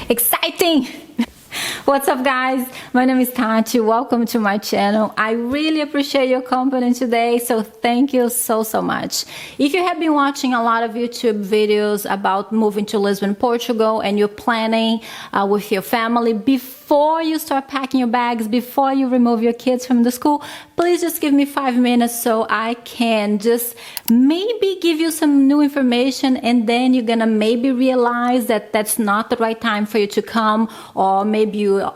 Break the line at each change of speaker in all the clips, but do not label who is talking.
Exciting! What's up, guys? My name is Tati. Welcome to my channel. I really appreciate your company today, so thank you so much. If you have been watching a lot of YouTube videos about moving to Lisbon, Portugal, and you're planning with your family, before you start packing your bags, before you remove your kids from the school, please just give me 5 minutes so I can just maybe give you some new information, and then you're gonna maybe realize that that's not the right time for you to come, or maybe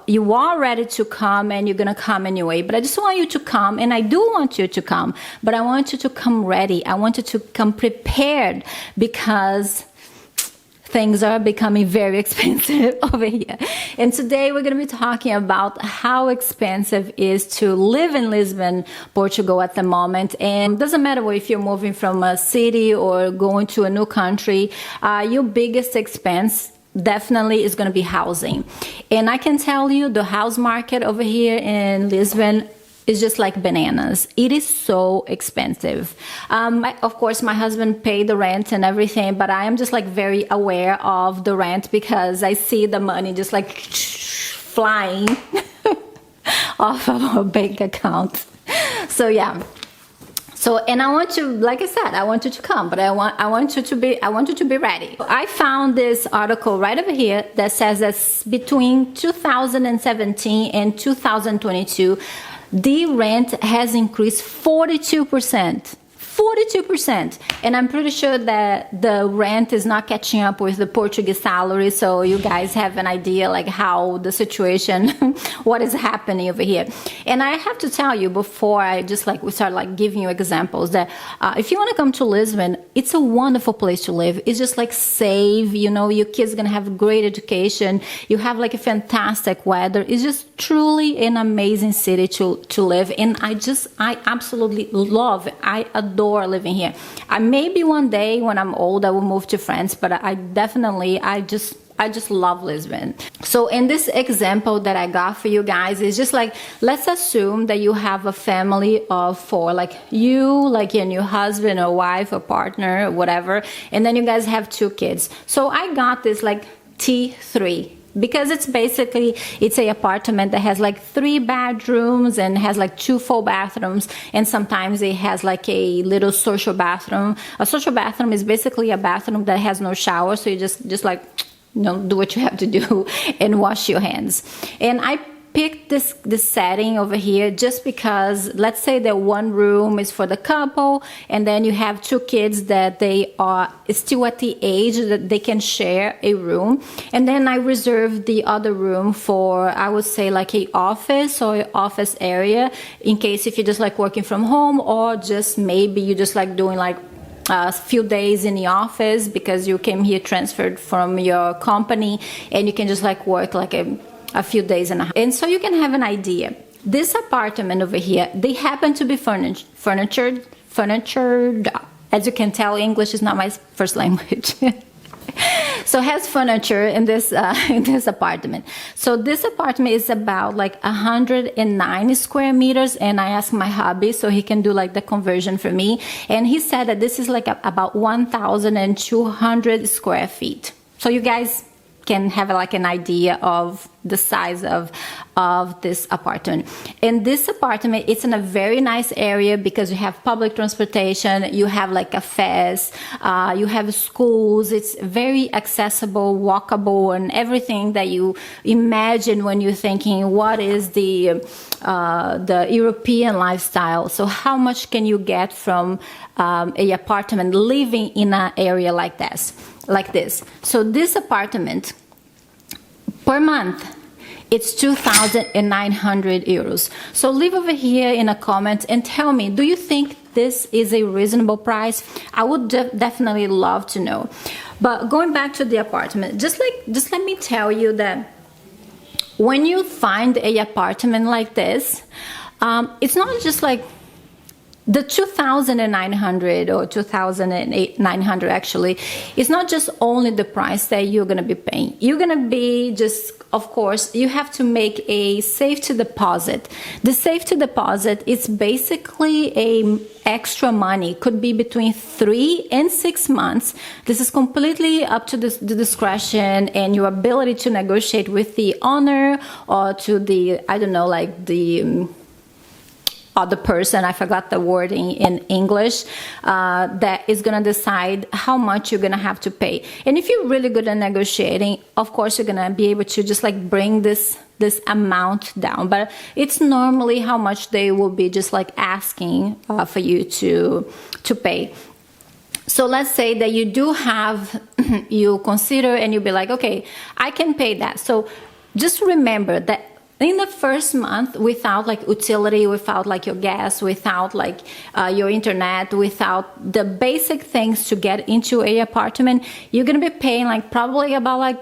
you are ready to come and you're gonna come anyway. But I just want you to come, and I do want you to come, but I want you to come ready. I want you to come prepared, because things are becoming very expensive over here. And today we're going to be talking about how expensive it is to live in Lisbon, Portugal at the moment. And it doesn't matter if you're moving from a city or going to a new country, your biggest expense definitely is going to be housing. And I can tell you, the house market over here in Lisbon is just like bananas. It is so expensive. Of course, my husband paid the rent and everything, but I am just like very aware of the rent, because I see the money just like flying off of our bank account. So yeah. So, and I want you, like I said, I want you to come, but I want you to be ready. I found this article right over here that says that between 2017 and 2022, the rent has increased 42%. 42%. And I'm pretty sure that the rent is not catching up with the Portuguese salary, so you guys have an idea like how the situation, what is happening over here. And I have to tell you, before I just like we start like giving you examples, that if you want to come to Lisbon, it's a wonderful place to live. It's just like safe, you know, your kids gonna have great education, you have like a fantastic weather. It's just truly an amazing city to live in. I absolutely love it. I adore living here. Maybe one day when I'm old I will move to France, but I just love Lisbon. So in this example that I got for you guys, is just like, let's assume that you have a family of 4, like you, like and your husband or wife or partner or whatever, and then you guys have 2 kids. So I got this like T3, because it's basically, it's a apartment that has like 3 bedrooms and has like 2 full bathrooms, and sometimes it has like a little social bathroom. A social bathroom is basically a bathroom that has no shower, so you just like, you know, do what you have to do and wash your hands. And I picked this setting over here just because, let's say that one room is for the couple, and then you have 2 kids that they are still at the age that they can share a room, and then I reserved the other room for, I would say, like a office or office area, in case if you're just like working from home, or just maybe you just like doing like a few days in the office because you came here transferred from your company, and you can just like work like a few days and so you can have an idea. This apartment over here, they happen to be furnitured. As you can tell, English is not my first language. So it has furniture in this apartment. So this apartment is about like 109 square meters, and I asked my hubby so he can do like the conversion for me, and he said that this is like about 1,200 square feet. So you guys can have like an idea of the size of this apartment. And this apartment, it's in a very nice area because you have public transportation, you have like cafes, you have schools. It's very accessible, walkable, and everything that you imagine when you're thinking what is the European lifestyle. So how much can you get from a apartment living in an area like this? So this apartment per month, it's 2,900 euros. So leave over here in a comment and tell me, do you think this is a reasonable price? I would definitely love to know. But going back to the apartment, just let me tell you that when you find a apartment like this, it's not just like the 2,900 or 2,900 actually is not just only the price that you're going to be paying. You're going to be just, of course, you have to make a safety deposit. The safety deposit is basically a extra money. Could be between 3 and 6 months. This is completely up to the discretion and your ability to negotiate with the owner or to the, I don't know, like the other person, I forgot the wording in English, that is going to decide how much you're going to have to pay. And if you're really good at negotiating, of course, you're going to be able to just like bring this amount down. But it's normally how much they will be just like asking for you to pay. So let's say that you do have, you consider and you'll be like, okay, I can pay that. So just remember that in the first month, without like utility, without like your gas, without like your internet, without the basic things to get into an apartment, you're gonna be paying like probably about like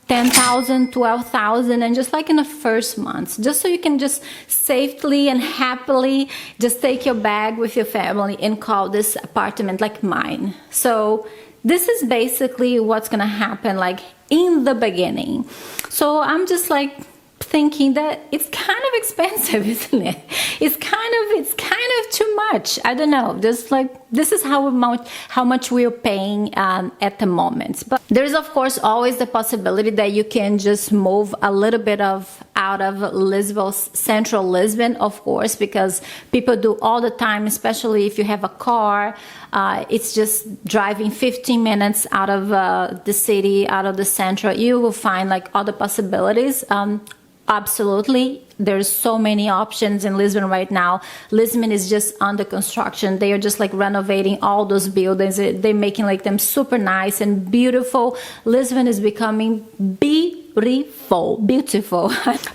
10,000, 12,000, and just like in the first month, just so you can just safely and happily just take your bag with your family and call this apartment like mine. So this is basically what's gonna happen like in the beginning. So I'm just like thinking that it's kind of expensive, isn't it? It's kind of too much. I don't know, just like this is how much we're paying at the moment. But there's of course always the possibility that you can just move a little bit out of Lisbon, central Lisbon, of course, because people do all the time, especially if you have a car. It's just driving 15 minutes out of the city, out of the central. You will find like other possibilities. Absolutely. There's so many options in Lisbon right now. Lisbon is just under construction. They are just like renovating all those buildings. They're making like them super nice and beautiful. Lisbon is becoming beautiful.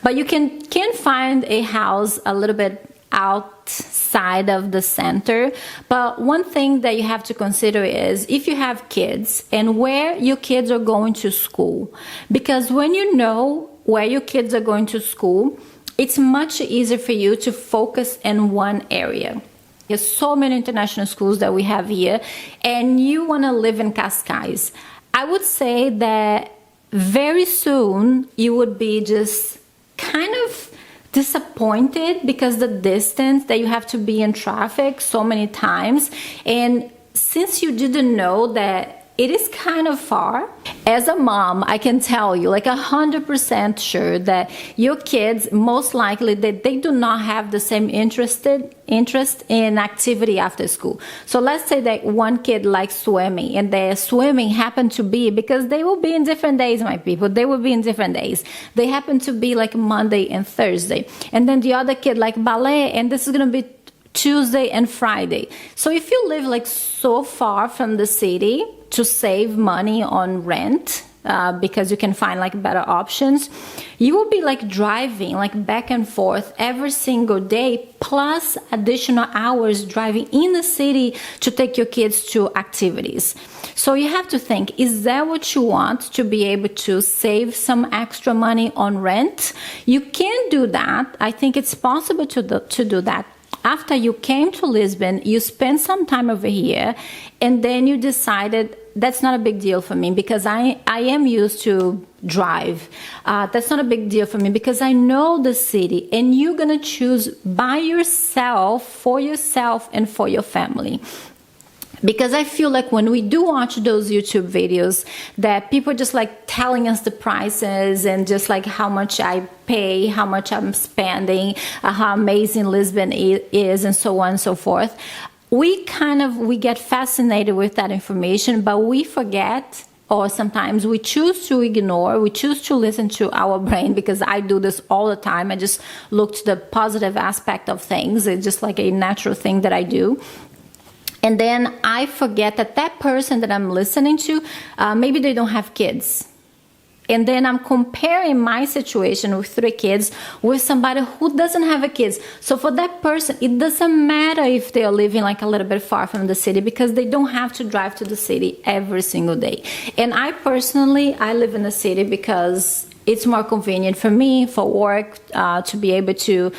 But you can find a house a little bit outside of the center. But one thing that you have to consider is if you have kids and where your kids are going to school. Because when you know where your kids are going to school, it's much easier for you to focus in one area. There's so many international schools that we have here, and you want to live in Cascais. I would say that very soon you would be just kind of disappointed because the distance that you have to be in traffic so many times. And since you didn't know that it is kind of far, as a mom, I can tell you like 100% sure that your kids, most likely that they do not have the same interest in activity after school. So let's say that one kid likes swimming and their swimming happen to be, because they will be in different days, my people, they will be in different days. They happen to be like Monday and Thursday. And then the other kid like ballet, and this is going to be Tuesday and Friday. So if you live like so far from the city to save money on rent, because you can find like better options, you will be like driving like back and forth every single day, plus additional hours driving in the city to take your kids to activities. So you have to think, is that what you want, to be able to save some extra money on rent? You can do that. I think it's possible to do that. After you came to Lisbon, you spent some time over here, and then you decided that's not a big deal for me because I am used to drive. That's not a big deal for me because I know the city, and you're gonna choose by yourself, for yourself and for your family. Because I feel like when we do watch those YouTube videos that people just like telling us the prices and just like how much I pay, how much I'm spending, how amazing Lisbon is, and so on and so forth, we get fascinated with that information, but we forget, or sometimes we choose to ignore, we choose to listen to our brain, because I do this all the time. I just look to the positive aspect of things. It's just like a natural thing that I do. And then I forget that person that I'm listening to, maybe they don't have kids. And then I'm comparing my situation with 3 kids with somebody who doesn't have a kids. So for that person, it doesn't matter if they're living like a little bit far from the city, because they don't have to drive to the city every single day. And I personally, I live in the city because it's more convenient for me for work, to be able to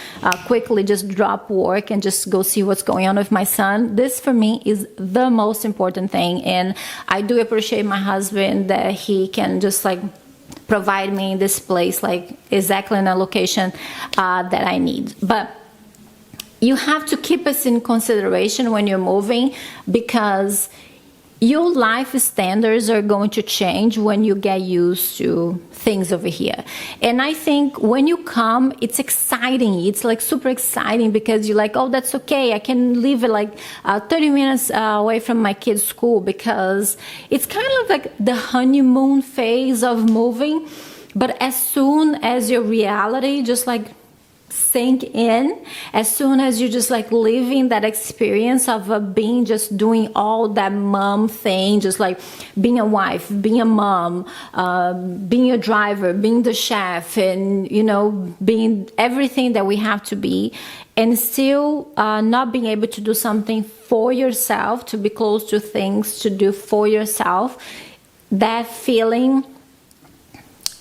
quickly just drop work and just go see what's going on with my son. This for me is the most important thing, and I do appreciate my husband that he can just like provide me this place like exactly in a location that I need. But you have to keep us in consideration when you're moving, because your life standards are going to change when you get used to things over here. And I think when you come, it's exciting. It's like super exciting, because you're like, oh, that's okay. I can live like 30 minutes away from my kids' school, because it's kind of like the honeymoon phase of moving. But as soon as your reality just like sink in, as soon as you just like living that experience of being just doing all that mom thing, just like being a wife, being a mom, being a driver, being the chef, and you know, being everything that we have to be, and still not being able to do something for yourself, to be close to things to do for yourself, that feeling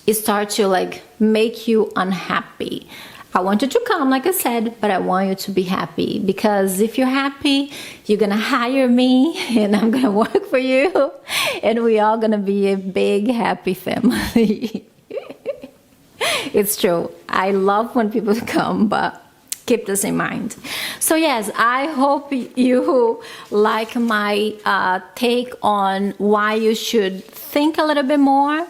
it starts to like make you unhappy. I want you to come, like I said, but I want you to be happy, because if you're happy, you're gonna hire me and I'm gonna work for you, and we all gonna be a big happy family. It's true. I love when people come, but keep this in mind. So yes, I hope you like my take on why you should think a little bit more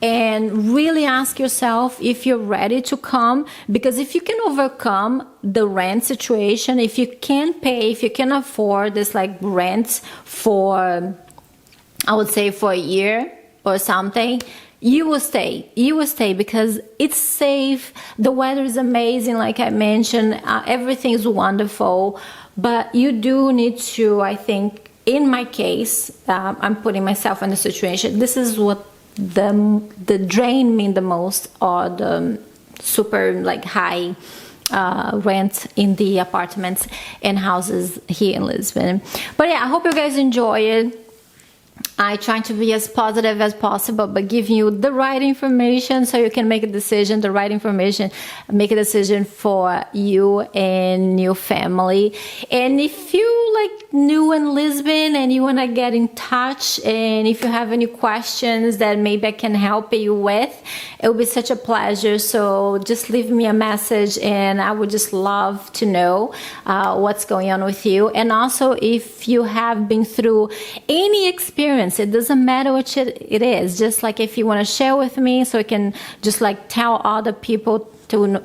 and really ask yourself if you're ready to come, because if you can overcome the rent situation, if you can pay, if you can afford this like rent for, I would say for a year or something, you will stay. You will stay because it's safe. The weather is amazing, like I mentioned. Everything is wonderful, but you do need to, I think, in my case, I'm putting myself in a situation. This is what the drain me the most, or the super like high rent in the apartments and houses here in Lisbon. But yeah, I hope you guys enjoy it. I try to be as positive as possible, but giving you the right information so you can make a decision, the right information, make a decision for you and your family. And if you like new in Lisbon and you want to get in touch, and if you have any questions that maybe I can help you with, it will be such a pleasure. So just leave me a message and I would just love to know what's going on with you. And also if you have been through any experience, it doesn't matter what it is, just like if you want to share with me so I can just like tell other people to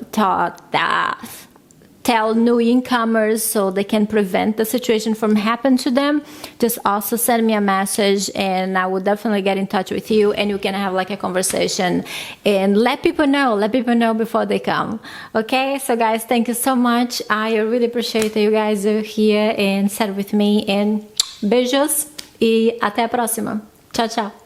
tell new incomers so they can prevent the situation from happening to them, just also send me a message and I will definitely get in touch with you and you can have like a conversation and let people know before they come. Okay, so guys, thank you so much. I really appreciate that you guys are here and sat with me, and beijos e até a próxima. Tchau, tchau.